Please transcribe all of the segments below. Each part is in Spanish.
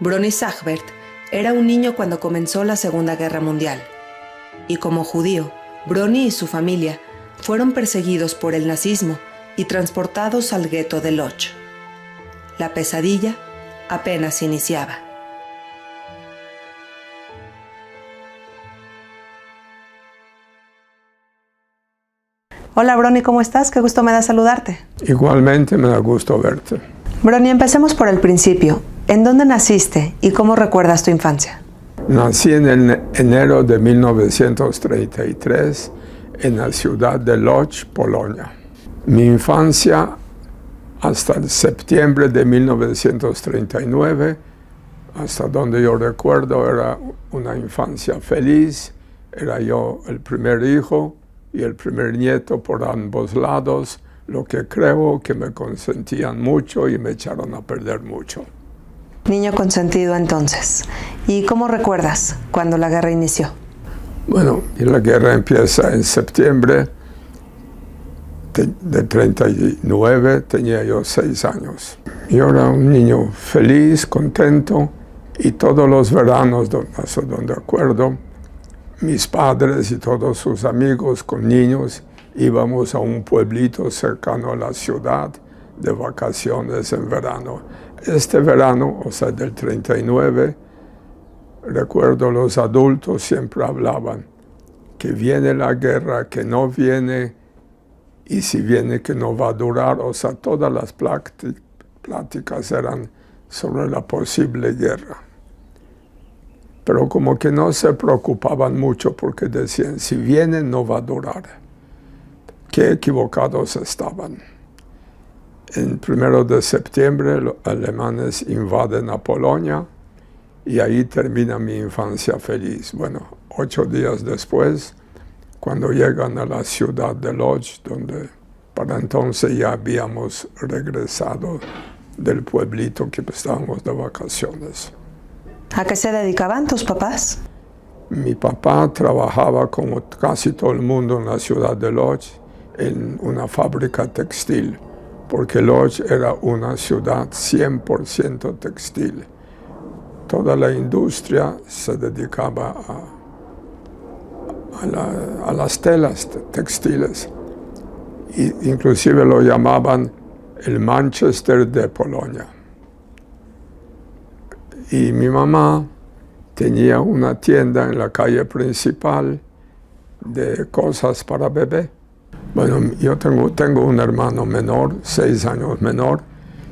Brony Sagbert era un niño cuando comenzó la Segunda Guerra Mundial. Y como judío, Brony y su familia fueron perseguidos por el nazismo y transportados al gueto de Lodz. La pesadilla apenas iniciaba. Hola Brony, ¿cómo estás? Qué gusto me da saludarte. Igualmente me da gusto verte. Brony, empecemos por el principio. ¿En dónde naciste y cómo recuerdas tu infancia? Nací en enero de 1933 en la ciudad de Lodz, Polonia. Mi infancia hasta el septiembre de 1939, hasta donde yo recuerdo, era una infancia feliz. Era yo el primer hijo y el primer nieto por ambos lados, lo que creo que me consentían mucho y me echaron a perder mucho. Niño consentido entonces. ¿Y cómo recuerdas cuando la guerra inició? Bueno, y la guerra empieza en septiembre de 39, tenía yo 6 años. Yo era un niño feliz, contento, y todos los veranos, donde acuerdo, mis padres y todos sus amigos con niños íbamos a un pueblito cercano a la ciudad de vacaciones en verano. Este verano, o sea, del 39, recuerdo los adultos siempre hablaban que viene la guerra, que no viene, y si viene que no va a durar. O sea, todas las pláticas eran sobre la posible guerra. Pero como que no se preocupaban mucho porque decían, si viene no va a durar. Qué equivocados estaban. El 1 de septiembre los alemanes invaden a Polonia y ahí termina mi infancia feliz. Bueno, 8 días después, cuando llegan a la ciudad de Lodz, donde para entonces ya habíamos regresado del pueblito que estábamos de vacaciones. ¿A qué se dedicaban tus papás? Mi papá trabajaba como casi todo el mundo en la ciudad de Lodz en una fábrica textil, porque Lodz era una ciudad 100% textil. Toda la industria se dedicaba a las telas textiles. Inclusive lo llamaban el Manchester de Polonia. Y mi mamá tenía una tienda en la calle principal de cosas para bebé. Bueno, yo tengo un hermano menor, 6 años menor,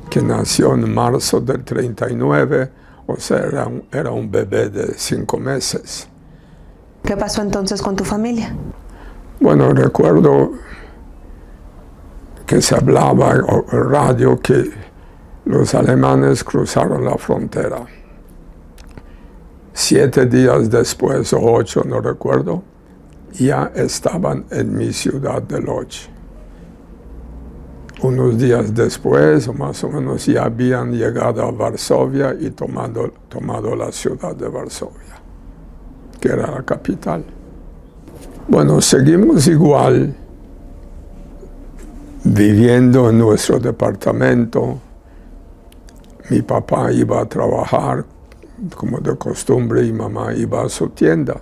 que nació en marzo del 39, o sea, era un bebé de 5 meses. ¿Qué pasó entonces con tu familia? Bueno, recuerdo que se hablaba en el radio que los alemanes cruzaron la frontera. 7 días después, o 8, no recuerdo, ya estaban en mi ciudad de Lodz. Unos días después, o más o menos, ya habían llegado a Varsovia y tomado la ciudad de Varsovia, que era la capital. Bueno, seguimos igual, viviendo en nuestro departamento. Mi papá iba a trabajar como de costumbre y mamá iba a su tienda.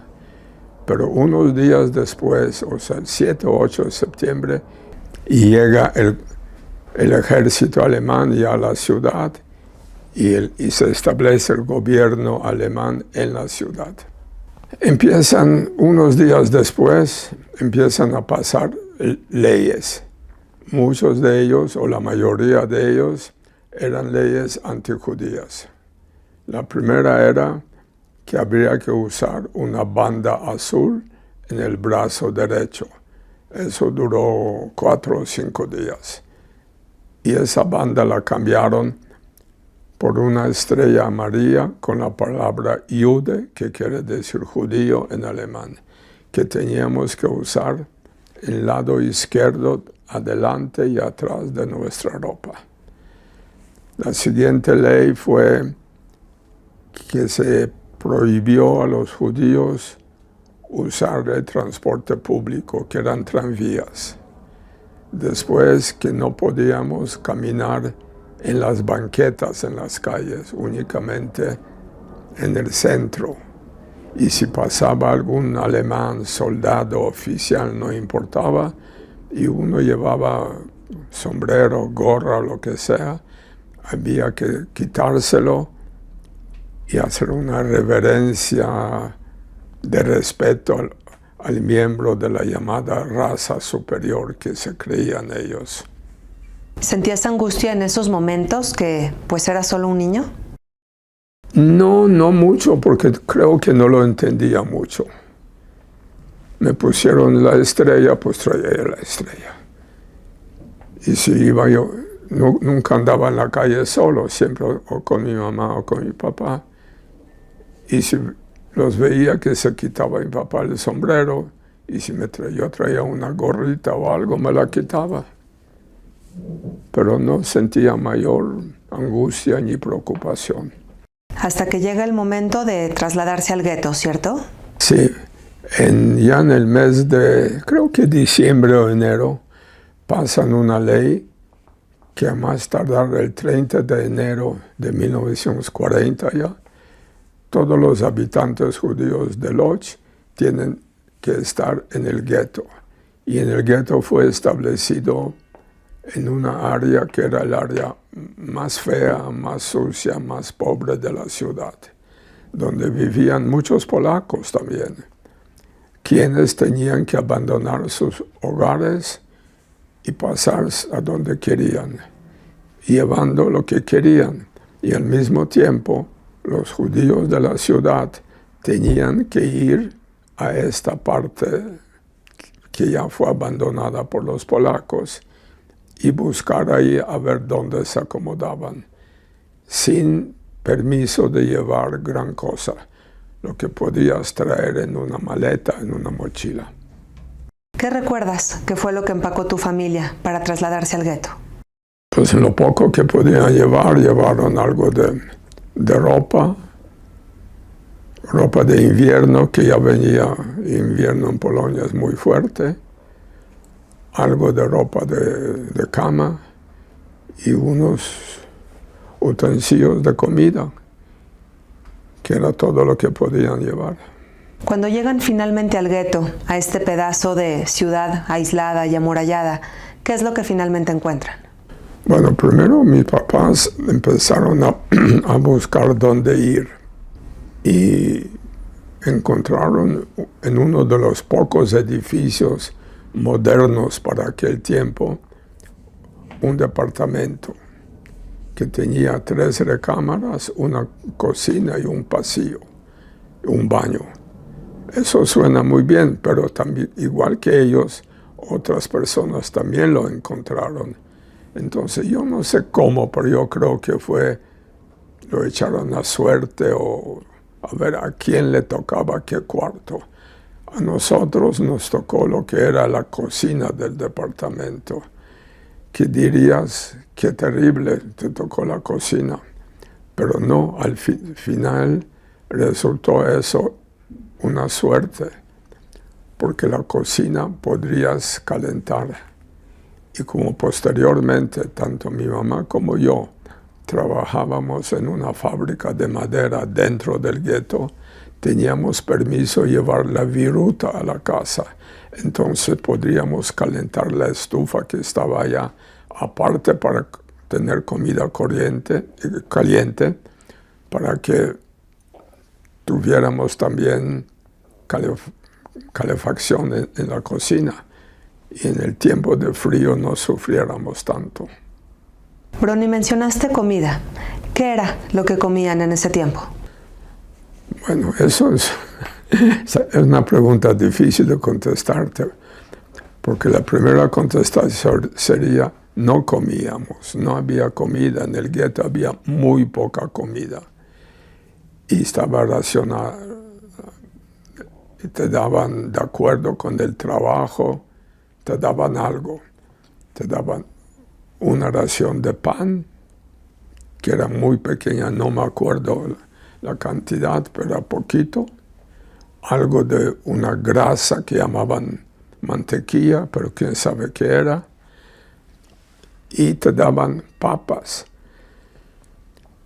Pero unos días después, o sea, el 7 o 8 de septiembre, y llega el ejército alemán ya a la ciudad y se establece el gobierno alemán en la ciudad. Unos días después, empiezan a pasar leyes. Muchos de ellos, o la mayoría de ellos, eran leyes antijudías. La primera era que habría que usar una banda azul en el brazo derecho. Eso duró 4 o 5 días. Y esa banda la cambiaron por una estrella amarilla con la palabra Jude, que quiere decir judío en alemán, que teníamos que usar el lado izquierdo adelante y atrás de nuestra ropa. La siguiente ley fue que se prohibió a los judíos usar el transporte público, que eran tranvías. Después que no podíamos caminar en las banquetas en las calles, únicamente en el centro. Y si pasaba algún alemán, soldado, oficial, no importaba, y uno llevaba sombrero, gorra, lo que sea, había que quitárselo y hacer una reverencia de respeto al miembro de la llamada raza superior que se creían ellos. ¿Sentías angustia en esos momentos que pues eras solo un niño? No mucho, porque creo que no lo entendía mucho. Me pusieron la estrella, pues traía la estrella. Y si iba yo, nunca andaba en la calle solo, siempre o con mi mamá o con mi papá. Y si los veía que se quitaba mi papá el sombrero, y si yo traía una gorrita o algo, me la quitaba. Pero no sentía mayor angustia ni preocupación. Hasta que llega el momento de trasladarse al gueto, ¿cierto? Sí, ya en el mes de, creo que diciembre o enero, pasan una ley que a más tardar el 30 de enero de 1940 ya, todos los habitantes judíos de Lodz tienen que estar en el gueto. Y en el gueto fue establecido en una área que era el área más fea, más sucia, más pobre de la ciudad, donde vivían muchos polacos también, quienes tenían que abandonar sus hogares y pasar a donde querían, llevando lo que querían. Y al mismo tiempo, los judíos de la ciudad tenían que ir a esta parte que ya fue abandonada por los polacos y buscar ahí a ver dónde se acomodaban, sin permiso de llevar gran cosa, lo que podías traer en una maleta, en una mochila. ¿Qué recuerdas que fue lo que empacó tu familia para trasladarse al gueto? Pues en lo poco que podían llevar, llevaron algo de ropa de invierno, que ya venía, invierno en Polonia es muy fuerte, algo de ropa de cama y unos utensilios de comida, que era todo lo que podían llevar. Cuando llegan finalmente al gueto, a este pedazo de ciudad aislada y amurallada, ¿qué es lo que finalmente encuentran? Bueno, primero mis papás empezaron a buscar dónde ir y encontraron en uno de los pocos edificios modernos para aquel tiempo un departamento que tenía 3 recámaras, una cocina y un pasillo, un baño. Eso suena muy bien, pero también, igual que ellos, otras personas también lo encontraron. Entonces yo no sé cómo, pero yo creo que lo echaron a suerte o a ver a quién le tocaba qué cuarto. A nosotros nos tocó lo que era la cocina del departamento. ¿Qué dirías? Qué terrible, te tocó la cocina. Pero no, al final resultó eso una suerte, porque la cocina podrías calentar. Y como posteriormente, tanto mi mamá como yo trabajábamos en una fábrica de madera dentro del gueto, teníamos permiso de llevar la viruta a la casa. Entonces podríamos calentar la estufa que estaba allá, aparte para tener comida caliente, para que tuviéramos también calefacción en la cocina y en el tiempo de frío no sufriéramos tanto. Brony, mencionaste comida. ¿Qué era lo que comían en ese tiempo? Bueno, eso es una pregunta difícil de contestarte, porque la primera contestación sería: no comíamos, no había comida. En el gueto había muy poca comida y estaba racionada. Y te daban, de acuerdo con el trabajo, te daban algo. Te daban una ración de pan, que era muy pequeña, no me acuerdo la cantidad, pero era poquito. Algo de una grasa que llamaban mantequilla, pero quién sabe qué era. Y te daban papas.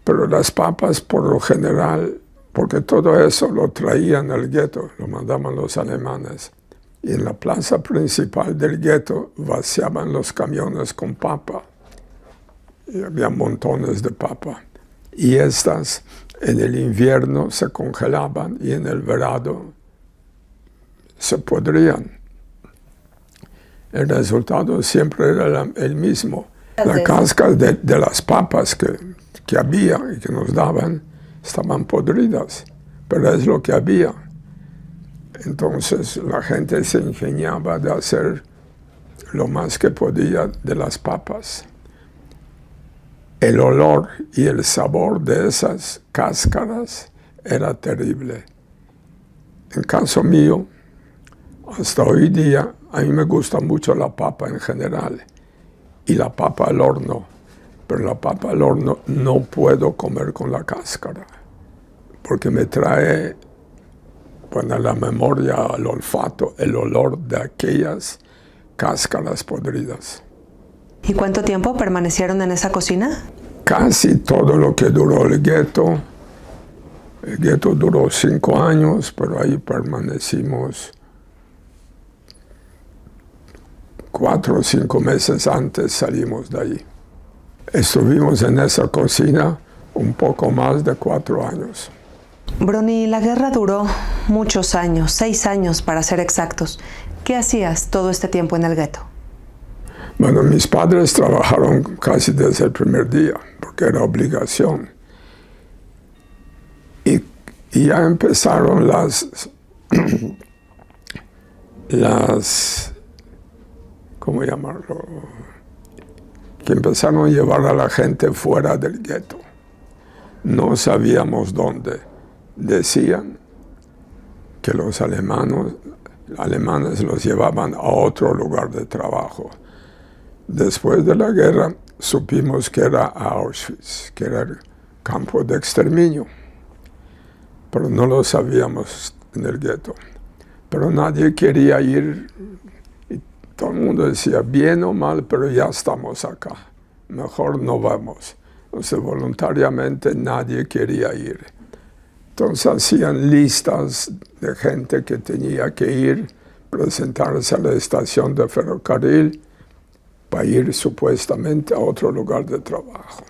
Pero las papas, por lo general, porque todo eso lo traían al gueto, lo mandaban los alemanes. Y en la plaza principal del gueto vaciaban los camiones con papa. Y había montones de papa. Y estas en el invierno se congelaban y en el verano se podrían. El resultado siempre era el mismo. La cáscara de las papas que había y que nos daban estaban podridas, pero es lo que había. Entonces la gente se ingeniaba de hacer lo más que podía de las papas. El olor y el sabor de esas cáscaras era terrible. En caso mío, hasta hoy día, a mí me gusta mucho la papa en general y la papa al horno, pero la papa al horno no puedo comer con la cáscara, porque me trae a la memoria, al olfato, el olor de aquellas cáscaras podridas. ¿Y cuánto tiempo permanecieron en esa cocina? Casi todo lo que duró el gueto. El gueto duró 5 años, pero ahí permanecimos 4 o 5 meses antes salimos de ahí. Estuvimos en esa cocina un poco más de 4 años. Brony, la guerra duró muchos años, 6 años para ser exactos. ¿Qué hacías todo este tiempo en el gueto? Bueno, mis padres trabajaron casi desde el primer día, porque era obligación. Y ya empezaron ¿cómo llamarlo? Que empezaron a llevar a la gente fuera del gueto. No sabíamos dónde. Decían que los alemanes los llevaban a otro lugar de trabajo. Después de la guerra supimos que era Auschwitz, que era el campo de exterminio, pero no lo sabíamos en el gueto. Pero nadie quería ir, y todo el mundo decía, bien o mal, pero ya estamos acá, mejor no vamos. Entonces voluntariamente nadie quería ir. Entonces hacían listas de gente que tenía que ir, presentarse a la estación de ferrocarril para ir supuestamente a otro lugar de trabajo.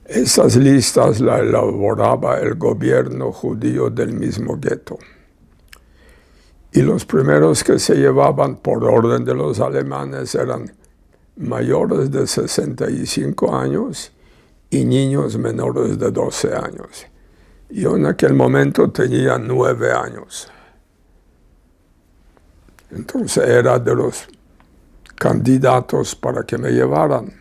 Esas listas las elaboraba el gobierno judío del mismo gueto. Y los primeros que se llevaban por orden de los alemanes eran mayores de 65 años y niños menores de 12 años. Yo en aquel momento tenía 9 años. Entonces era de los candidatos para que me llevaran.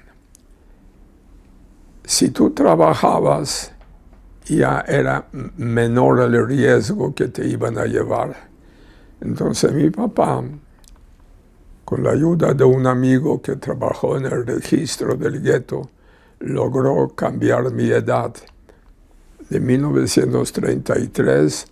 Si tú trabajabas, ya era menor el riesgo que te iban a llevar. Entonces mi papá, con la ayuda de un amigo que trabajó en el registro del gueto, logró cambiar mi edad. De 1933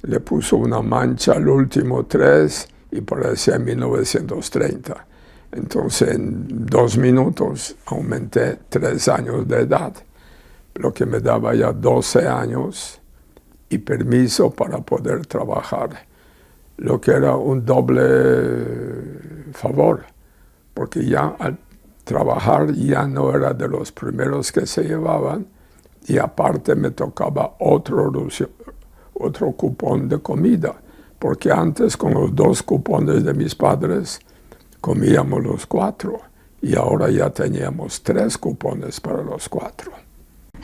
le puso una mancha al último 3 y parecía 1930. Entonces en 2 minutos aumenté 3 años de edad, lo que me daba ya 12 años y permiso para poder trabajar, lo que era un doble favor, porque ya al trabajar ya no era de los primeros que se llevaban, y aparte me tocaba otro cupón de comida, porque antes con los 2 cupones de mis padres comíamos los 4 y ahora ya teníamos 3 cupones para los 4.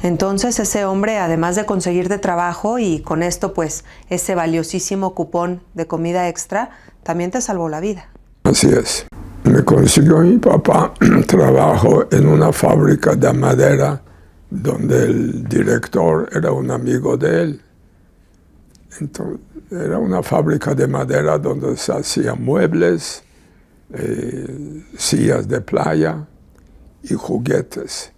Entonces ese hombre, además de conseguir de trabajo y con esto pues ese valiosísimo cupón de comida extra, también te salvó la vida. Así es. Me consiguió mi papá trabajo en una fábrica de madera donde el director era un amigo de él. Entonces, era una fábrica de madera donde se hacían muebles, sillas de playa y juguetes,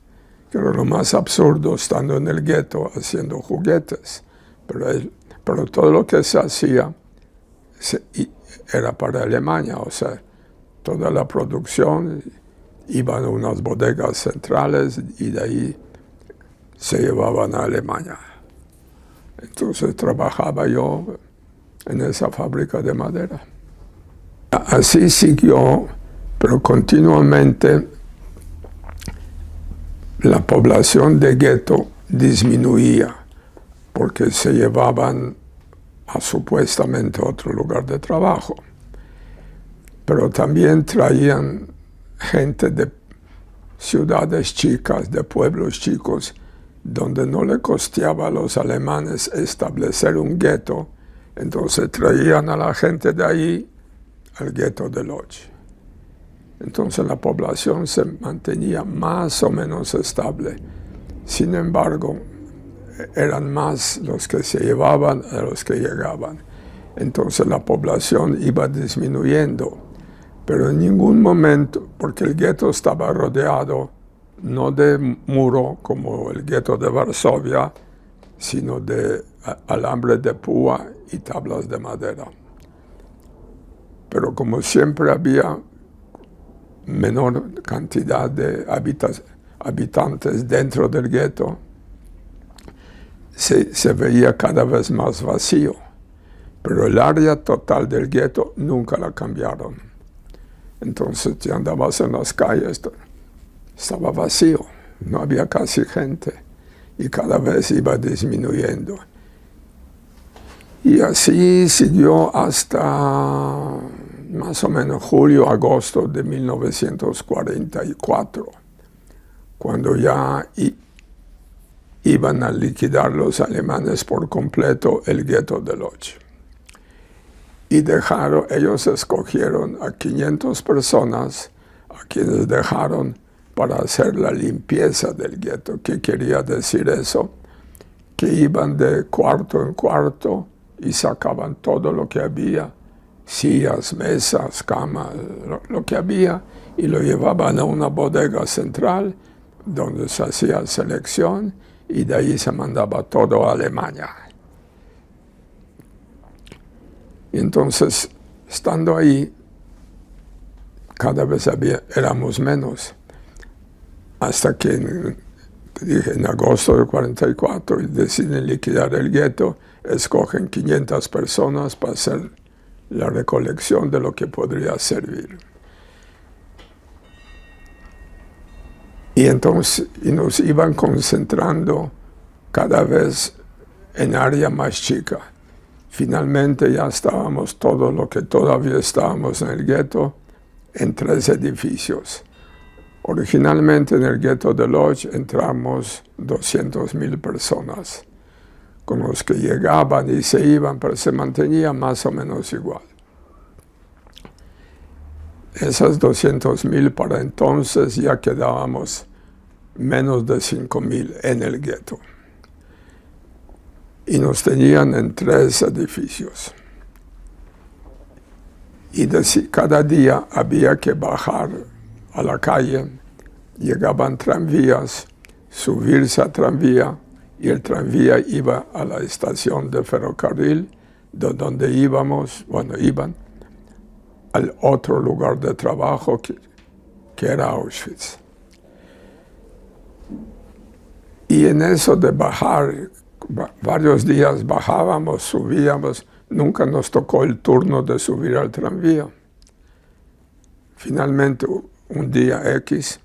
que era lo más absurdo estando en el gueto haciendo juguetes. Pero todo lo que se hacía era para Alemania, o sea, toda la producción iba a unas bodegas centrales y de ahí se llevaban a Alemania. Entonces trabajaba yo en esa fábrica de madera. Así siguió, pero continuamente la población de gueto disminuía porque se llevaban a supuestamente otro lugar de trabajo. Pero también traían gente de ciudades chicas, de pueblos chicos, donde no le costeaba a los alemanes establecer un gueto, entonces traían a la gente de ahí al gueto de Lodz. Entonces la población se mantenía más o menos estable. Sin embargo, eran más los que se llevaban a los que llegaban. Entonces la población iba disminuyendo, pero en ningún momento, porque el gueto estaba rodeado no de muro como el gueto de Varsovia, sino de alambre de púa y tablas de madera. Pero como siempre había menor cantidad de habitantes dentro del gueto, se veía cada vez más vacío. Pero el área total del gueto nunca la cambiaron. Entonces, si andabas en las calles, estaba vacío, no había casi gente, y cada vez iba disminuyendo. Y así siguió hasta más o menos julio, agosto de 1944, cuando ya iban a liquidar los alemanes por completo el gueto de Lodz. Y ellos escogieron a 500 personas a quienes dejaron para hacer la limpieza del gueto. ¿Qué quería decir eso? Que iban de cuarto en cuarto y sacaban todo lo que había, sillas, mesas, camas, lo que había, y lo llevaban a una bodega central donde se hacía selección y de ahí se mandaba todo a Alemania. Y entonces, estando ahí, cada vez éramos menos, hasta que en agosto del 44 deciden liquidar el gueto, escogen 500 personas para hacer la recolección de lo que podría servir. Y entonces nos iban concentrando cada vez en área más chica. Finalmente ya estábamos todo lo que todavía estábamos en el gueto en 3 edificios. Originalmente en el gueto de Lodz entramos 200.000 personas, con los que llegaban y se iban, pero se mantenía más o menos igual. Esas 200.000 para entonces ya quedábamos menos de 5.000 en el gueto. Y nos tenían en 3 edificios. Y cada día había que bajar a la calle, llegaban tranvías, subirse a tranvía, y el tranvía iba a la estación de ferrocarril, de donde iban al otro lugar de trabajo que era Auschwitz. Y en eso de bajar, varios días bajábamos, subíamos, nunca nos tocó el turno de subir al tranvía. Finalmente, un día X,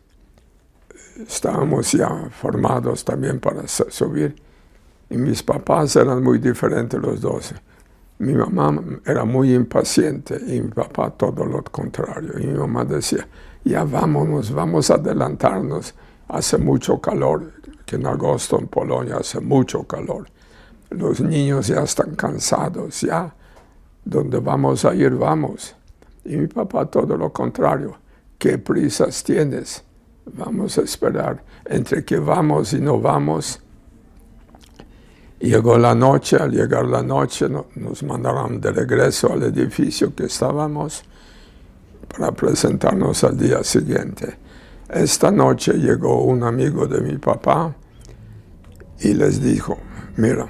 estábamos ya formados también para subir, y mis papás eran muy diferentes los dos. Mi mamá era muy impaciente y mi papá todo lo contrario. Y mi mamá decía, ya vámonos, vamos a adelantarnos, hace mucho calor, que en agosto en Polonia hace mucho calor. Los niños ya están cansados, ya, donde vamos a ir, vamos. Y mi papá todo lo contrario, ¿qué prisas tienes? Vamos a esperar. Entre que vamos y no vamos, llegó la noche. Al llegar la noche nos mandaron de regreso al edificio que estábamos para presentarnos al día siguiente. Esta noche llegó un amigo de mi papá y les dijo, mira,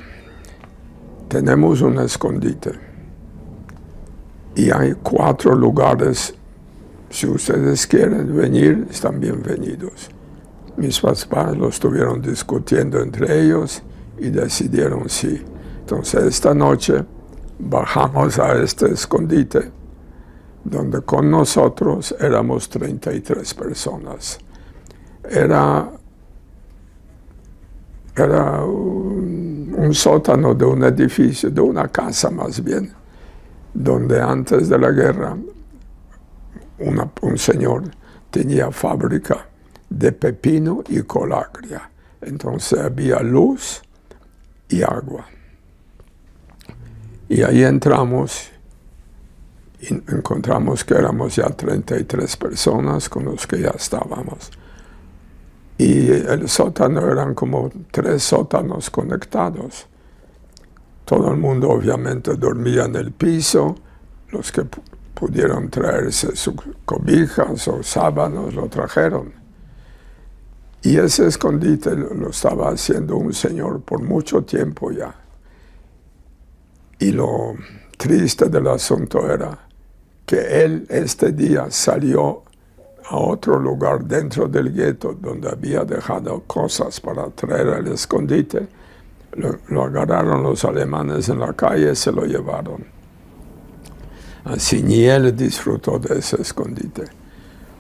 tenemos un escondite y hay 4 lugares. Si ustedes quieren venir, están bienvenidos. Mis papás lo estuvieron discutiendo entre ellos y decidieron sí. Entonces esta noche bajamos a este escondite, donde con nosotros éramos 33 personas. Era un sótano de un edificio, de una casa más bien, donde antes de la guerra un señor tenía fábrica de pepino y colagria. Entonces había luz y agua. Y ahí entramos y encontramos que éramos ya 33 personas con los que ya estábamos. Y el sótano eran como 3 sótanos conectados. Todo el mundo obviamente dormía en el piso. Los que pudieron traerse sus cobijas o sábanos lo trajeron. Y ese escondite lo estaba haciendo un señor por mucho tiempo ya. Y lo triste del asunto era que él este día salió a otro lugar dentro del gueto donde había dejado cosas para traer al escondite. Lo agarraron los alemanes en la calle y se lo llevaron. Así ni él disfrutó de ese escondite.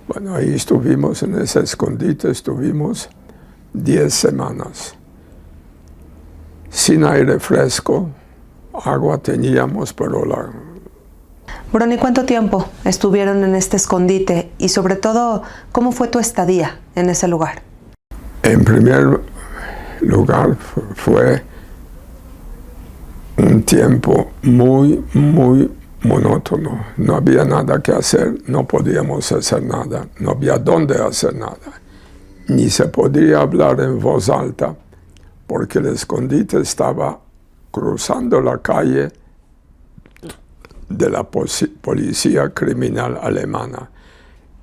Bueno, ahí estuvimos en ese escondite, estuvimos 10 semanas. Sin aire fresco, agua teníamos, pero Brony, ¿cuánto tiempo estuvieron en este escondite? Y sobre todo, ¿cómo fue tu estadía en ese lugar? En primer lugar, fue un tiempo muy, muy monótono. No había nada que hacer, no podíamos hacer nada, no había dónde hacer nada. Ni se podía hablar en voz alta, porque el escondite estaba cruzando la calle de la policía criminal alemana.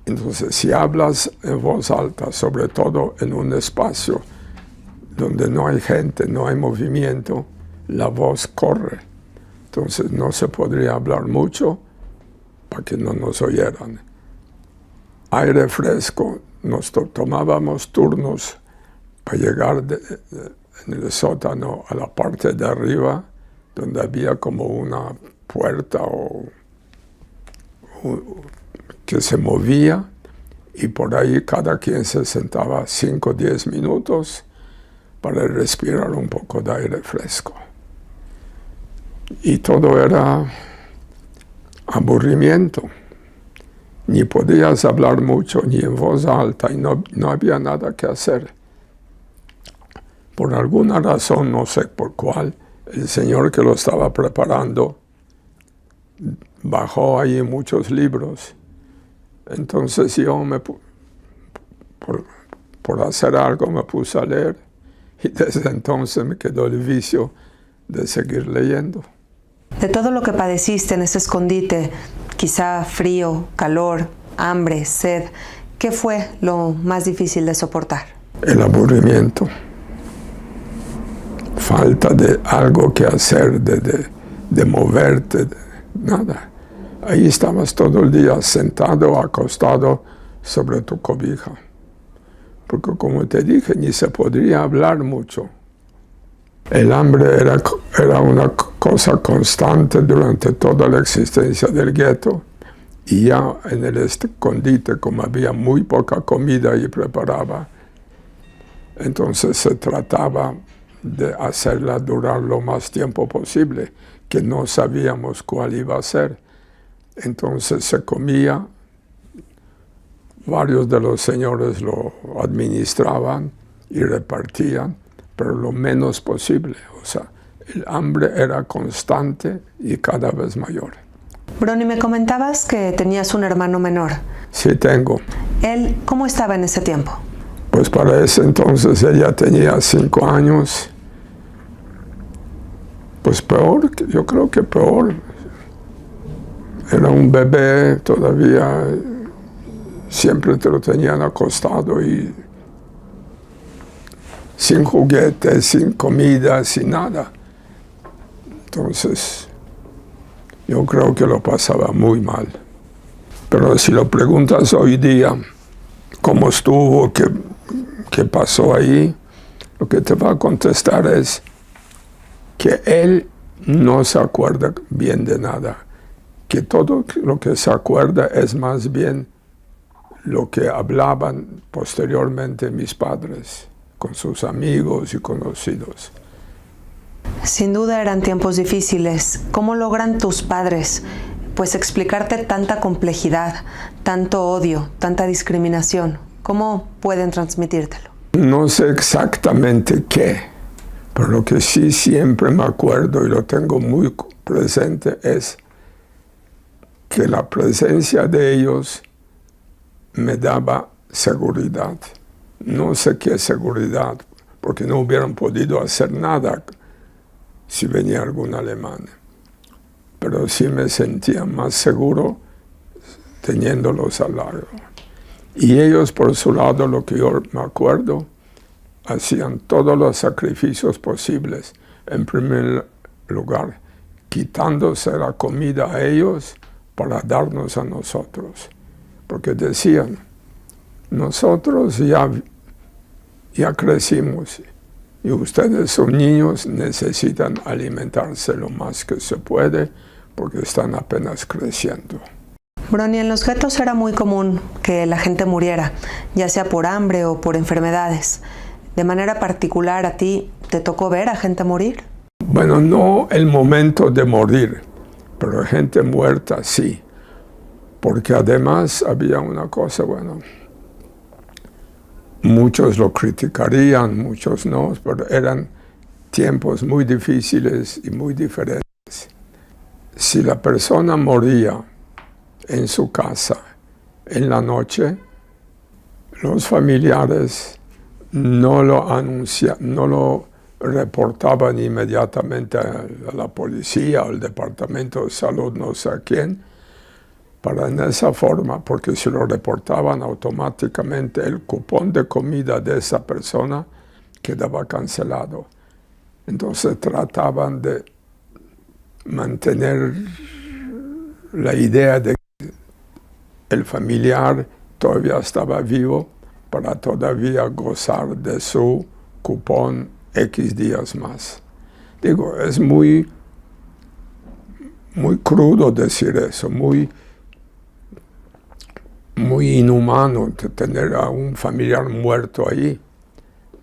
Entonces, si hablas en voz alta, sobre todo en un espacio donde no hay gente, no hay movimiento, la voz corre. Entonces no se podría hablar mucho para que no nos oyeran. Aire fresco, nos tomábamos turnos para llegar en el sótano a la parte de arriba, donde había como una puerta que se movía, y por ahí cada quien se sentaba 5 o 10 minutos para respirar un poco de aire fresco. Y todo era aburrimiento. Ni podías hablar mucho, ni en voz alta, y no había nada que hacer. Por alguna razón, no sé por cuál, el señor que lo estaba preparando bajó ahí muchos libros. Entonces yo por hacer algo me puse a leer, y desde entonces me quedó el vicio de seguir leyendo. De todo lo que padeciste en ese escondite, quizá frío, calor, hambre, sed, ¿qué fue lo más difícil de soportar? El aburrimiento. Falta de algo que hacer, de moverte, nada. Ahí estabas todo el día sentado, acostado sobre tu cobija. Porque como te dije, ni se podría hablar mucho. El hambre era una cosa constante durante toda la existencia del gueto. Y ya en el escondite, como había muy poca comida y preparaba, entonces se trataba de hacerla durar lo más tiempo posible, que no sabíamos cuál iba a ser. Entonces se comía, varios de los señores lo administraban y repartían, pero lo menos posible. O sea, el hambre era constante y cada vez mayor. Brony, me comentabas que tenías un hermano menor. Sí, tengo. ¿Él cómo estaba en ese tiempo? Pues para ese entonces ella tenía 5 años. Pues peor, yo creo que peor. Era un bebé todavía, siempre te lo tenían acostado y sin juguetes, sin comida, sin nada. Entonces, yo creo que lo pasaba muy mal. Pero si lo preguntas hoy día, cómo estuvo, qué pasó ahí, lo que te va a contestar es que él no se acuerda bien de nada, que todo lo que se acuerda es más bien lo que hablaban posteriormente mis padres con sus amigos y conocidos. Sin duda eran tiempos difíciles. ¿Cómo logran tus padres, pues, explicarte tanta complejidad, tanto odio, tanta discriminación? ¿Cómo pueden transmitírtelo? No sé exactamente qué, pero lo que sí siempre me acuerdo y lo tengo muy presente es que la presencia de ellos me daba seguridad. No sé qué seguridad, porque no hubieran podido hacer nada si venía algún alemán. Pero sí me sentía más seguro teniéndolos al lado. Y ellos, por su lado, lo que yo me acuerdo, hacían todos los sacrificios posibles. En primer lugar, quitándose la comida a ellos para darnos a nosotros. Porque decían, nosotros ya crecimos y ustedes son niños, necesitan alimentarse lo más que se puede porque están apenas creciendo. Brony, en los guetos era muy común que la gente muriera, ya sea por hambre o por enfermedades. De manera particular, ¿a ti te tocó ver a gente morir? Bueno, no el momento de morir, pero gente muerta sí. Porque además había una cosa, bueno, muchos lo criticarían, muchos no, pero eran tiempos muy difíciles y muy diferentes. Si la persona moría en su casa en la noche, los familiares no lo reportaban inmediatamente a la policía o al departamento de salud, no sé a quién, para en esa forma, porque si lo reportaban automáticamente, el cupón de comida de esa persona quedaba cancelado. Entonces trataban de mantener la idea de que el familiar todavía estaba vivo para todavía gozar de su cupón X días más. Digo, es muy crudo decir eso, muy inhumano tener a un familiar muerto ahí,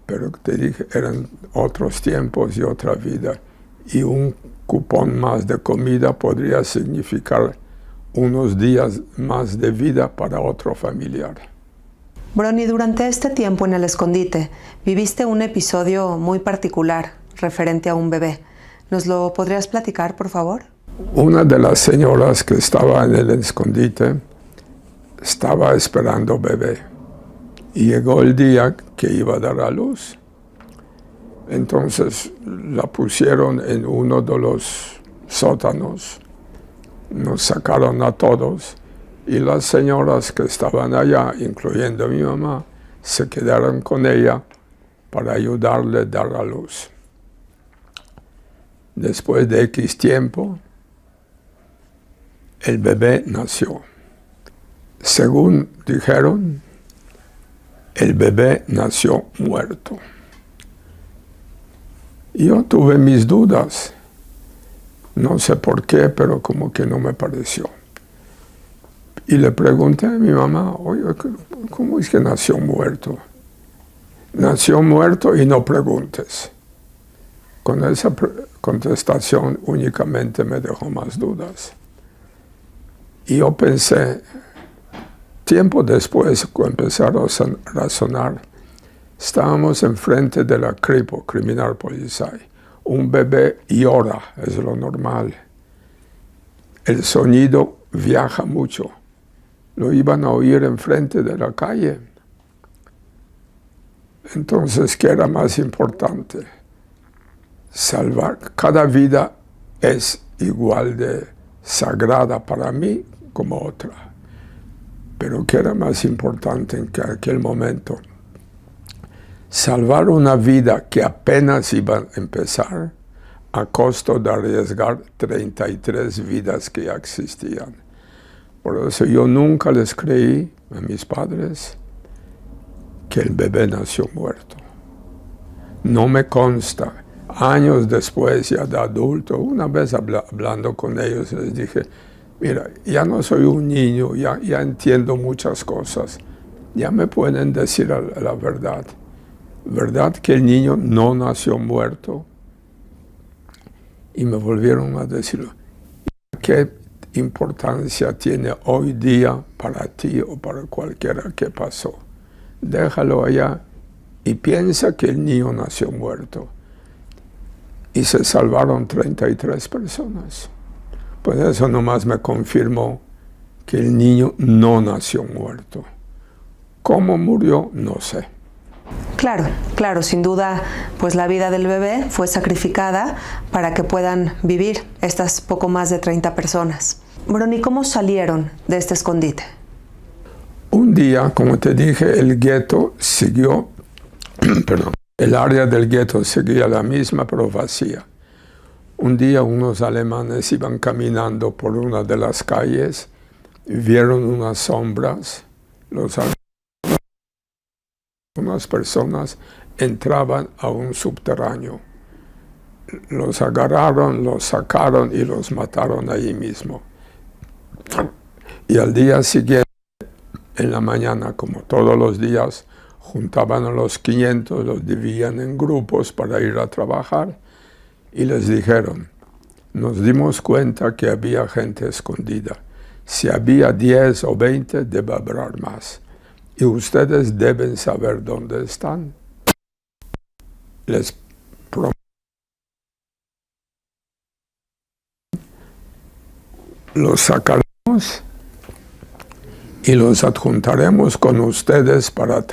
pero te dije, eran otros tiempos y otra vida, y un cupón más de comida podría significar unos días más de vida para otro familiar. Brony, durante este tiempo en el escondite, viviste un episodio muy particular referente a un bebé. ¿Nos lo podrías platicar, por favor? Una de las señoras que estaba en el escondite estaba esperando bebé y llegó el día que iba a dar a luz. Entonces la pusieron en uno de los sótanos, nos sacaron a todos y las señoras que estaban allá, incluyendo a mi mamá, se quedaron con ella para ayudarle a dar a luz. Después de X tiempo, el bebé nació. Según dijeron, el bebé nació muerto. Yo tuve mis dudas, no sé por qué, pero como que no me pareció. Y le pregunté a mi mamá, oye, ¿cómo es que nació muerto? Nació muerto y no preguntes. Con esa contestación únicamente me dejó más dudas. Y yo pensé, tiempo después, cuando empecé a razonar, estábamos enfrente de la Kripo, Criminal Polizei. Un bebé llora, es lo normal. El sonido viaja mucho. Lo iban a oír enfrente de la calle. Entonces, ¿qué era más importante? Salvar. Cada vida es igual de sagrada para mí como otra. Pero ¿qué era más importante en aquel momento? Salvar una vida que apenas iba a empezar a costo de arriesgar 33 vidas que ya existían. Por eso yo nunca les creí a mis padres que el bebé nació muerto. No me consta. Años después, ya de adulto, una vez hablando con ellos, les dije, mira, ya no soy un niño, ya entiendo muchas cosas. Ya me pueden decir la verdad. ¿Verdad que el niño no nació muerto? Y me volvieron a decirlo. ¿Qué importancia tiene hoy día para ti o para cualquiera que pasó? Déjalo allá y piensa que el niño nació muerto. Y se salvaron 33 personas. Pues eso nomás me confirmó que el niño no nació muerto. ¿Cómo murió? No sé. Claro, claro, sin duda, pues la vida del bebé fue sacrificada para que puedan vivir estas poco más de 30 personas. Brony, ¿cómo salieron de este escondite? Un día, como te dije, el gueto siguió, perdón, el área del gueto seguía la misma, pero vacía. Un día unos alemanes iban caminando por una de las calles, vieron unas sombras, unas personas entraban a un subterráneo. Los agarraron, los sacaron y los mataron ahí mismo. Y al día siguiente, en la mañana, como todos los días, juntaban a los 500, los dividían en grupos para ir a trabajar y les dijeron, nos dimos cuenta que había gente escondida. Si había 10 o 20, debe haber más. Y ustedes deben saber dónde están. Les prometo. Los sacaremos y los adjuntaremos con ustedes para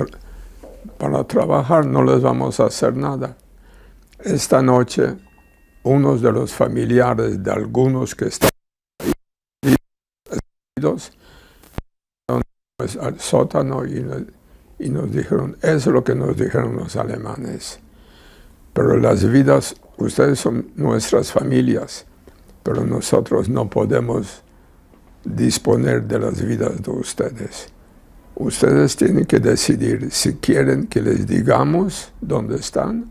trabajar. No les vamos a hacer nada. Esta noche, unos de los familiares de algunos que están al sótano y nos dijeron, eso es lo que nos dijeron los alemanes. Pero las vidas, ustedes son nuestras familias, pero nosotros no podemos disponer de las vidas de ustedes. Ustedes tienen que decidir si quieren que les digamos dónde están.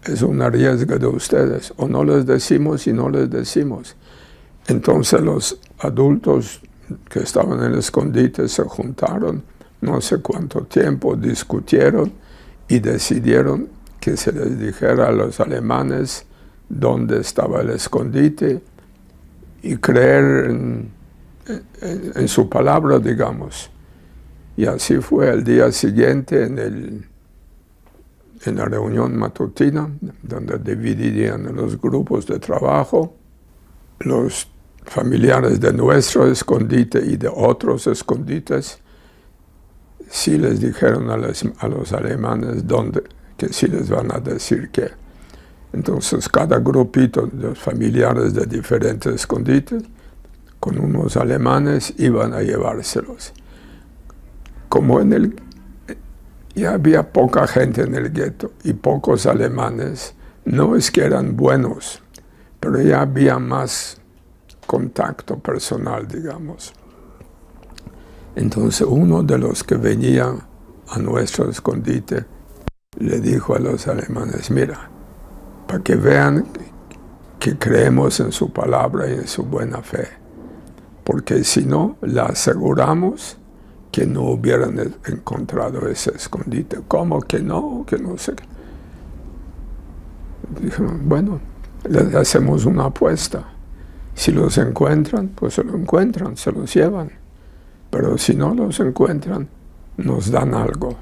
Es una riesgo de ustedes. O no les decimos y no les decimos. Entonces los adultos que estaban en el escondite se juntaron, no sé cuánto tiempo, discutieron y decidieron que se les dijera a los alemanes dónde estaba el escondite y creer en su palabra, digamos. Y así fue el día siguiente en la reunión matutina, donde dividían los grupos de trabajo, los familiares de nuestro escondite y de otros escondites, sí les dijeron a los alemanes que sí les van a decir qué. Entonces cada grupito de los familiares de diferentes escondites, con unos alemanes, iban a llevárselos. Como ya había poca gente en el gueto y pocos alemanes, no es que eran buenos, pero ya había más contacto personal, digamos. Entonces uno de los que venía a nuestro escondite le dijo a los alemanes, mira, para que vean que creemos en su palabra y en su buena fe, porque si no, le aseguramos que no hubieran encontrado ese escondite. ¿Cómo que no? Que no sé qué. Dijeron, bueno, les hacemos una apuesta. Si los encuentran, pues se lo encuentran, se los llevan. Pero si no los encuentran, nos dan algo.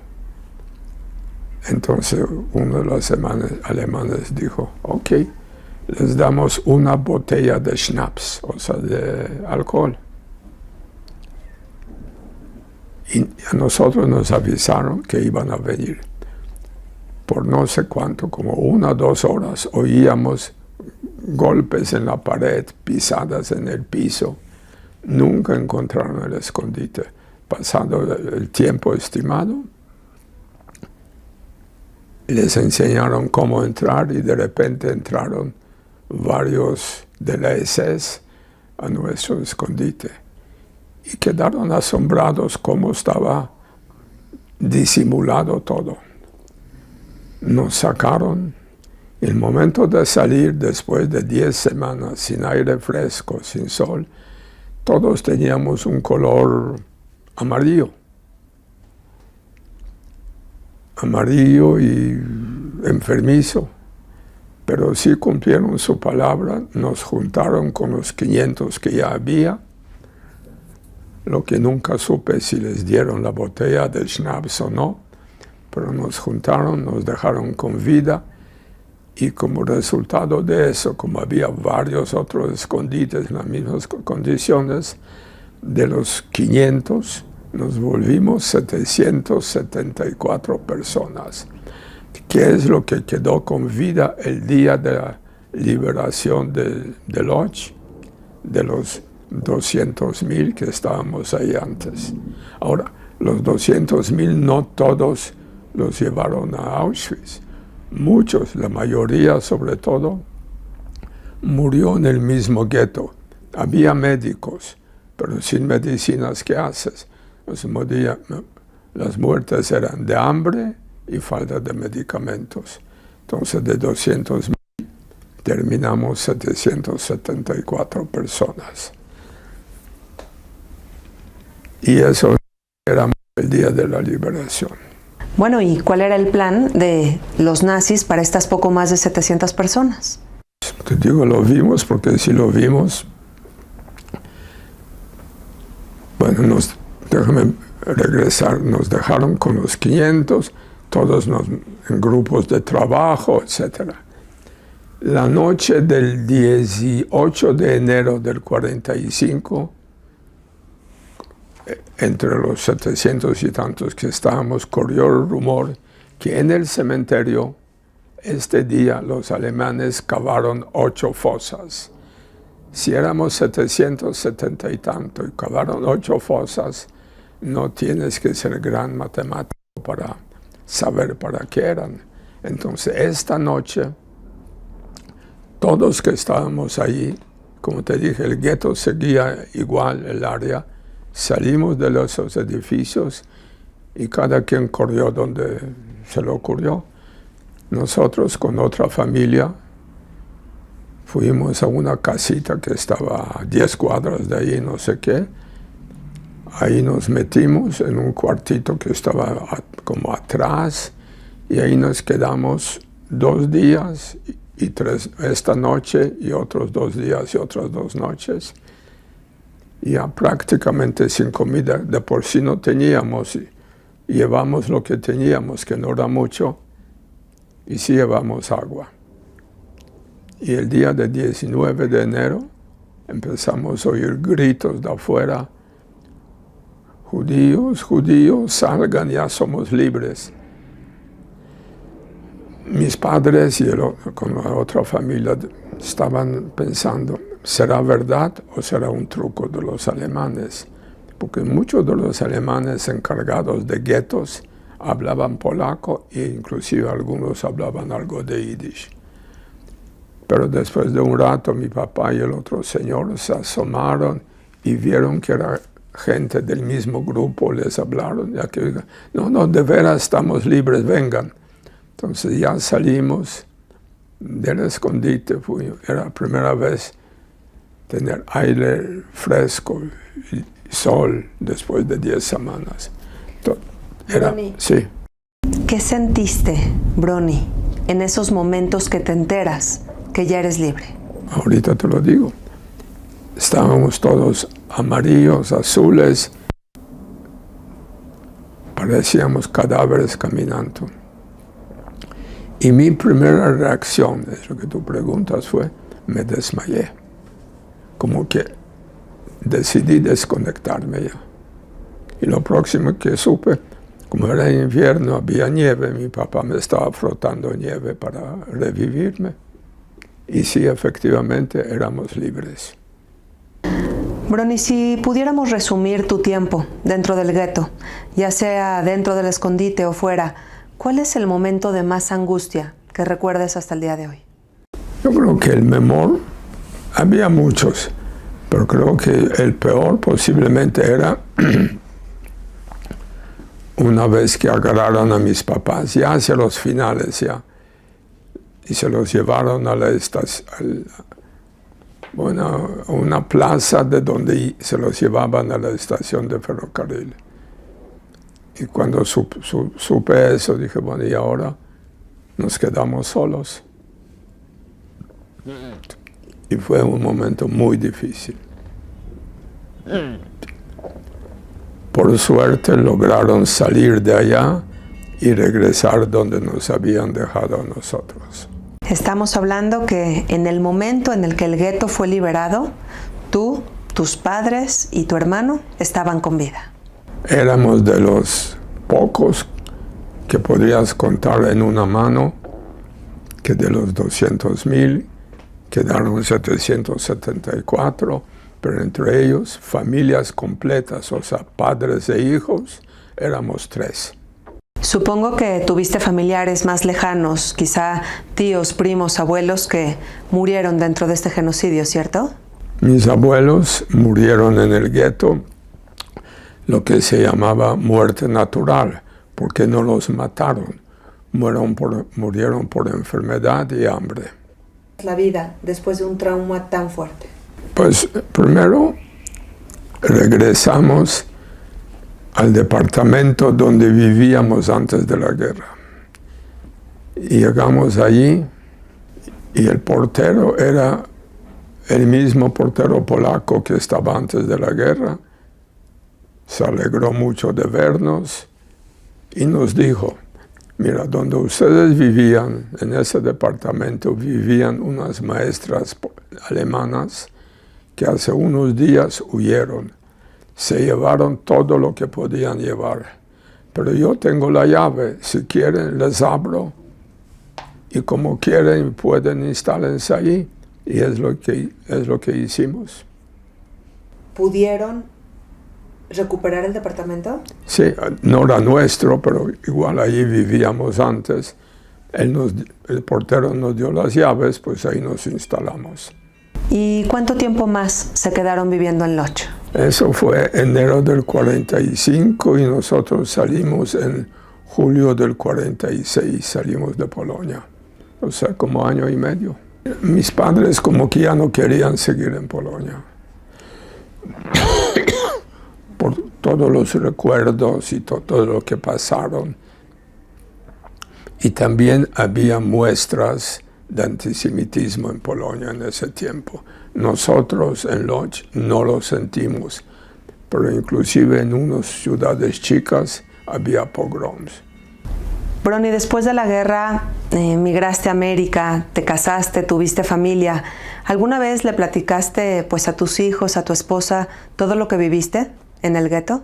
Entonces uno de los alemanes dijo, ok, les damos una botella de schnapps, o sea, de alcohol. Y a nosotros nos avisaron que iban a venir. Por no sé cuánto, como 1 o 2 horas, oíamos golpes en la pared, pisadas en el piso. Nunca encontraron el escondite. Pasado el tiempo estimado, les enseñaron cómo entrar y de repente entraron varios de la SS a nuestro escondite y quedaron asombrados cómo estaba disimulado todo. Nos sacaron El momento de salir después de 10 semanas sin aire fresco, sin sol, todos teníamos un color amarillo. Amarillo y enfermizo. Pero sí cumplieron su palabra, nos juntaron con los 500 que ya había. Lo que nunca supe si les dieron la botella del schnapps o no, pero nos juntaron, nos dejaron con vida. Y como resultado de eso, como había varios otros escondites en las mismas condiciones, de los 500 nos volvimos 774 personas, que es lo que quedó con vida el día de la liberación de Lodz, de los 200,000 que estábamos ahí antes. Ahora, los 200,000 no todos los llevaron a Auschwitz. Muchos, la mayoría sobre todo, murió en el mismo gueto. Había médicos, pero sin medicinas, ¿qué haces? Las muertes eran de hambre y falta de medicamentos. Entonces, de 200,000 terminamos 774 personas. Y eso era el día de la liberación. Bueno, ¿y cuál era el plan de los nazis para estas poco más de 700 personas? Te digo, lo vimos, porque si lo vimos, bueno, déjame regresar, nos dejaron con los 500, todos en grupos de trabajo, etc. La noche del 18 de enero del 45, entre los 700 y tantos que estábamos, corrió el rumor que en el cementerio, este día, los alemanes cavaron 8 fosas. Si éramos 770 y tanto y cavaron 8 fosas, no tienes que ser gran matemático para saber para qué eran. Entonces, esta noche, todos que estábamos ahí, como te dije, el gueto seguía igual, el área, salimos de esos edificios y cada quien corrió donde se le ocurrió. Nosotros con otra familia fuimos a una casita que estaba a 10 cuadras de ahí, no sé qué. Ahí nos metimos en un cuartito que estaba como atrás y ahí nos quedamos 2 días y 3 esta noche y otros 2 días y otras 2 noches. Ya prácticamente sin comida, de por sí no teníamos, y llevamos lo que teníamos, que no era mucho, y sí llevamos agua. Y el día del 19 de enero empezamos a oír gritos de afuera: judíos, judíos, salgan, ya somos libres. Mis padres y con la otra familia estaban pensando, ¿será verdad o será un truco de los alemanes? Porque muchos de los alemanes encargados de guetos hablaban polaco e inclusive algunos hablaban algo de yiddish. Pero después de un rato mi papá y el otro señor se asomaron y vieron que era gente del mismo grupo, les hablaron, ya que no, de veras estamos libres, vengan. Entonces ya salimos del escondite, era la primera vez tener aire fresco y sol después de 10 semanas. Sí. ¿Qué sentiste, Brony, en esos momentos que te enteras que ya eres libre? Ahorita te lo digo. Estábamos todos amarillos, azules, parecíamos cadáveres caminando. Y mi primera reacción, es lo que tú preguntas, fue, me desmayé. Como que decidí desconectarme ya. Y lo próximo que supe, como era invierno, había nieve, mi papá me estaba frotando nieve para revivirme. Y sí, efectivamente, éramos libres. Brony, si pudiéramos resumir tu tiempo dentro del gueto, ya sea dentro del escondite o fuera, ¿cuál es el momento de más angustia que recuerdes hasta el día de hoy? Yo creo que el mejor, había muchos, pero creo que el peor posiblemente era una vez que agarraron a mis papás, ya hacia los finales ya. y se los llevaron a la a una plaza de donde se los llevaban a la estación de ferrocarril. Y cuando supe eso, dije, bueno, y ahora nos quedamos solos. Y fue un momento muy difícil. Por suerte lograron salir de allá y regresar donde nos habían dejado a nosotros. Estamos hablando que en el momento en el que el gueto fue liberado, tú, tus padres y tu hermano estaban con vida. Éramos de los pocos que podrías contar en una mano, que de los 200,000 quedaron 774, pero entre ellos familias completas, o sea, padres e hijos, éramos 3. Supongo que tuviste familiares más lejanos, quizá tíos, primos, abuelos que murieron dentro de este genocidio, ¿cierto? Mis abuelos murieron en el gueto, lo que se llamaba muerte natural, porque no los mataron, murieron por enfermedad y hambre. La vida después de un trauma tan fuerte. Pues primero regresamos al departamento donde vivíamos antes de la guerra. Y llegamos allí y el portero era el mismo portero polaco que estaba antes de la guerra. Se alegró mucho de vernos y nos dijo, mira, donde ustedes vivían, en ese departamento, vivían unas maestras alemanas que hace unos días huyeron. Se llevaron todo lo que podían llevar. Pero yo tengo la llave. Si quieren, les abro. Y como quieren, pueden instalarse allí. Y es lo que hicimos. ¿Pudieron recuperar el departamento? Sí, no era nuestro, pero igual allí vivíamos antes. El portero nos dio las llaves, pues ahí nos instalamos. ¿Y cuánto tiempo más se quedaron viviendo en Lodz? Eso fue enero del 45 y nosotros salimos en julio del 46, salimos de Polonia. O sea, como año y medio. Mis padres como que ya no querían seguir en Polonia. Por todos los recuerdos y todo lo que pasaron. Y también había muestras de antisemitismo en Polonia en ese tiempo. Nosotros en Lodz no lo sentimos, pero inclusive en unas ciudades chicas había pogroms. Brony, después de la guerra migraste a América, te casaste, tuviste familia. ¿Alguna vez le platicaste pues a tus hijos, a tu esposa, todo lo que viviste en el gueto?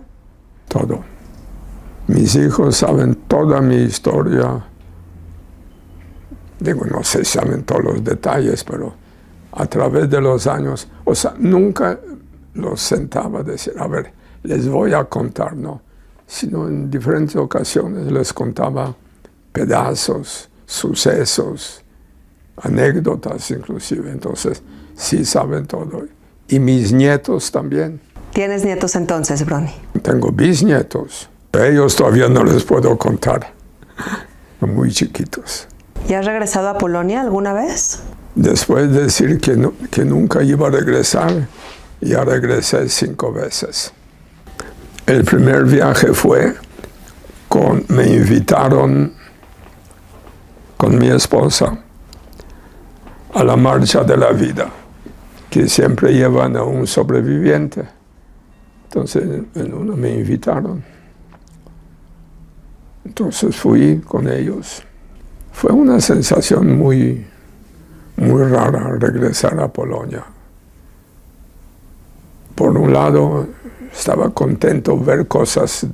Todo. Mis hijos saben toda mi historia. Digo, no sé si saben todos los detalles, pero a través de los años, o sea, nunca los sentaba a decir, a ver, les voy a contar, no, sino en diferentes ocasiones les contaba pedazos, sucesos, anécdotas inclusive, entonces sí saben todo. Y mis nietos también. ¿Tienes nietos entonces, Brony? Tengo bisnietos, a ellos todavía no les puedo contar, muy chiquitos. ¿Y has regresado a Polonia alguna vez? Después de decir que nunca iba a regresar, ya regresé 5 veces. El primer viaje fue me invitaron con mi esposa a la Marcha de la Vida, que siempre llevan a un sobreviviente. Entonces en uno me invitaron. Entonces fui con ellos. Fue una sensación muy rara regresar a Polonia. Por un lado, estaba contento ver cosas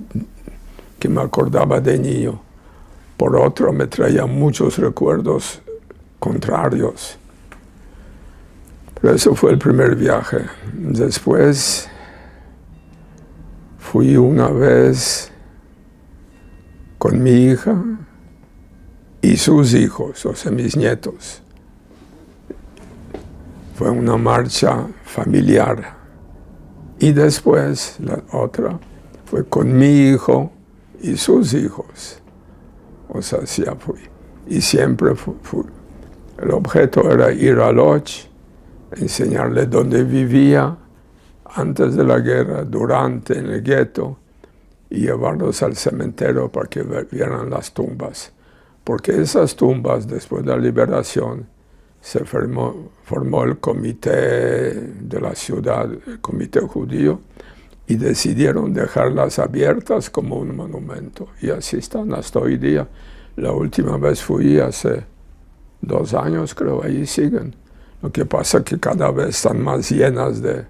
que me acordaba de niño. Por otro, me traía muchos recuerdos contrarios. Pero eso fue el primer viaje. Después, fui una vez con mi hija y sus hijos, o sea, mis nietos. Fue una marcha familiar. Y después, la otra, fue con mi hijo y sus hijos. O sea, sí, fui. Y siempre El objeto era ir a Lodz, enseñarle dónde vivía antes de la guerra, durante, en el gueto, y llevarlos al cementerio para que vieran las tumbas. Porque esas tumbas, después de la liberación, se formó el comité de la ciudad, el comité judío, y decidieron dejarlas abiertas como un monumento. Y así están hasta hoy día. La última vez fui hace 2 años, creo, ahí siguen. Lo que pasa es que cada vez están más llenas de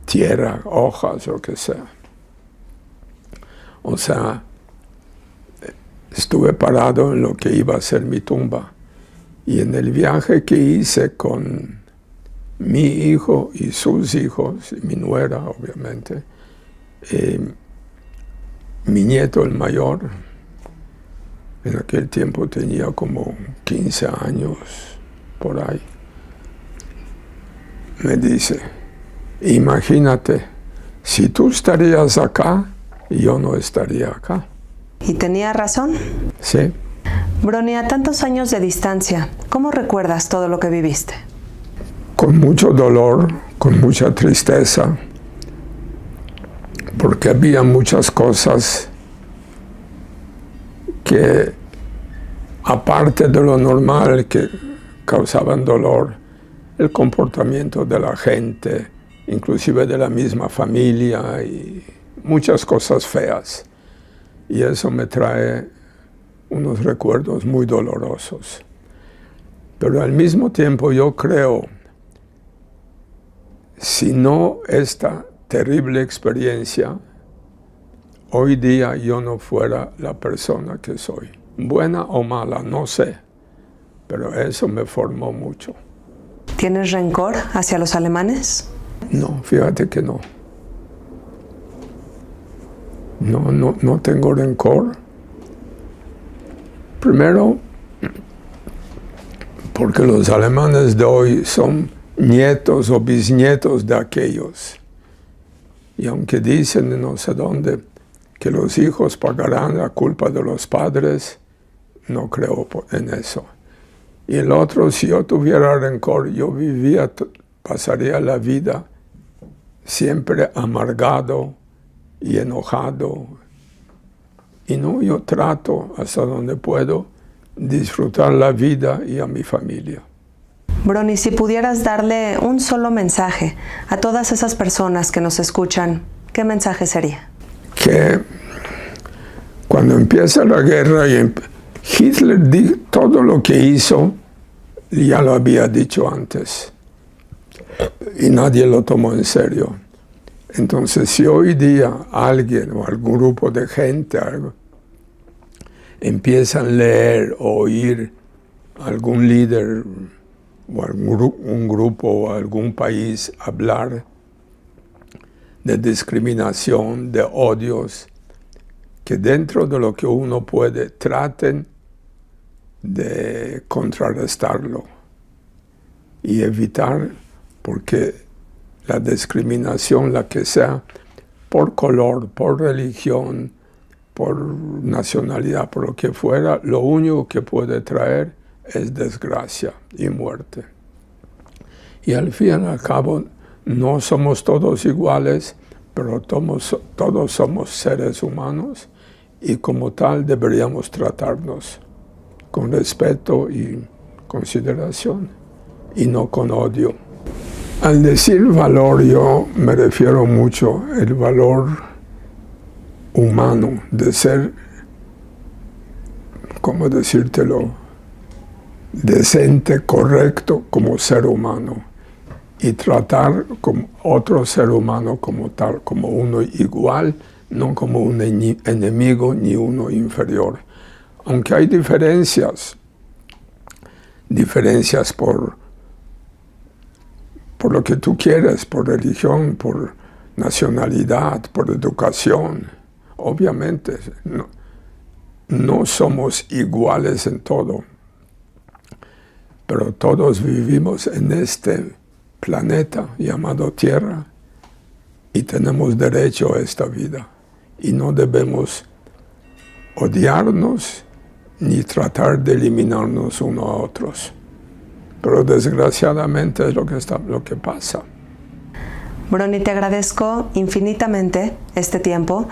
tierra, hojas, o lo que sea. O sea, estuve parado en lo que iba a ser mi tumba. Y en el viaje que hice con mi hijo y sus hijos, y mi nuera, obviamente, mi nieto, el mayor, en aquel tiempo tenía como 15 años, por ahí, me dice, imagínate, si tú estarías acá, yo no estaría acá. ¿Y tenía razón? Sí. Brony, a tantos años de distancia, ¿cómo recuerdas todo lo que viviste? Con mucho dolor, con mucha tristeza, porque había muchas cosas que, aparte de lo normal, que causaban dolor, el comportamiento de la gente, inclusive de la misma familia, y muchas cosas feas. Y eso me trae unos recuerdos muy dolorosos. Pero al mismo tiempo yo creo, si no esta terrible experiencia, hoy día yo no fuera la persona que soy. Buena o mala, no sé, pero eso me formó mucho. ¿Tienes rencor hacia los alemanes? No, fíjate que no. No tengo rencor. Primero, porque los alemanes de hoy son nietos o bisnietos de aquellos. Y aunque dicen no sé dónde que los hijos pagarán la culpa de los padres, no creo en eso. Y el otro, si yo tuviera rencor, yo pasaría la vida siempre amargado y enojado. Y no, yo trato hasta donde puedo disfrutar la vida y a mi familia. Brony, si pudieras darle un solo mensaje a todas esas personas que nos escuchan, ¿qué mensaje sería? Que cuando empieza la guerra y Hitler todo lo que hizo, ya lo había dicho antes, y nadie lo tomó en serio. Entonces, si hoy día alguien o algún grupo de gente empiezan a leer o oír algún líder o un grupo o algún país hablar de discriminación, de odios, que dentro de lo que uno puede traten de contrarrestarlo y evitar, porque la discriminación, la que sea, por color, por religión, por nacionalidad, por lo que fuera, lo único que puede traer es desgracia y muerte. Y al fin y al cabo, no somos todos iguales, pero todos somos seres humanos y como tal deberíamos tratarnos con respeto y consideración y no con odio. Al decir valor, yo me refiero mucho al valor humano, de ser, ¿cómo decírtelo?, decente, correcto como ser humano y tratar como otro ser humano como tal, como uno igual, no como un enemigo ni uno inferior. Aunque hay diferencias por lo que tú quieres, por religión, por nacionalidad, por educación. Obviamente, no somos iguales en todo, pero todos vivimos en este planeta llamado Tierra y tenemos derecho a esta vida. Y no debemos odiarnos ni tratar de eliminarnos unos a otros. Pero desgraciadamente es lo que pasa. Brony, te agradezco infinitamente este tiempo.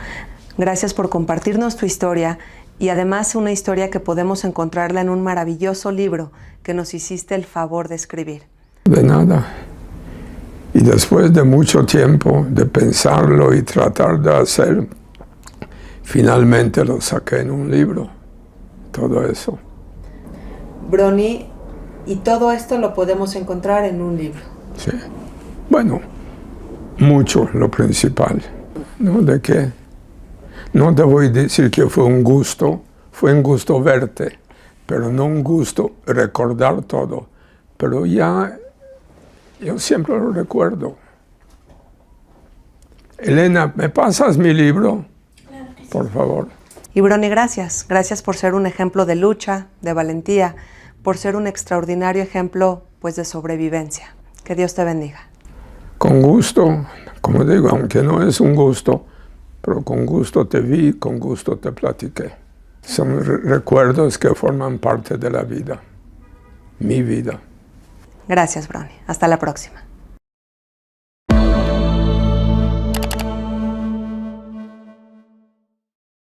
Gracias por compartirnos tu historia y además una historia que podemos encontrarla en un maravilloso libro que nos hiciste el favor de escribir. De nada. Y después de mucho tiempo de pensarlo y tratar de hacer, finalmente lo saqué en un libro. Todo eso. Brony, y todo esto lo podemos encontrar en un libro. Sí. Bueno, mucho lo principal. ¿No? ¿De qué? No te voy a decir que fue un gusto verte, pero no un gusto recordar todo. Pero ya, yo siempre lo recuerdo. Elena, ¿me pasas mi libro? Claro que sí. Por favor. Y Brony, gracias. Gracias por ser un ejemplo de lucha, de valentía, por ser un extraordinario ejemplo, pues, de sobrevivencia. Que Dios te bendiga. Con gusto, como digo, aunque no es un gusto, pero con gusto te vi, con gusto te platiqué. Son recuerdos que forman parte de la vida, mi vida. Gracias, Brony. Hasta la próxima.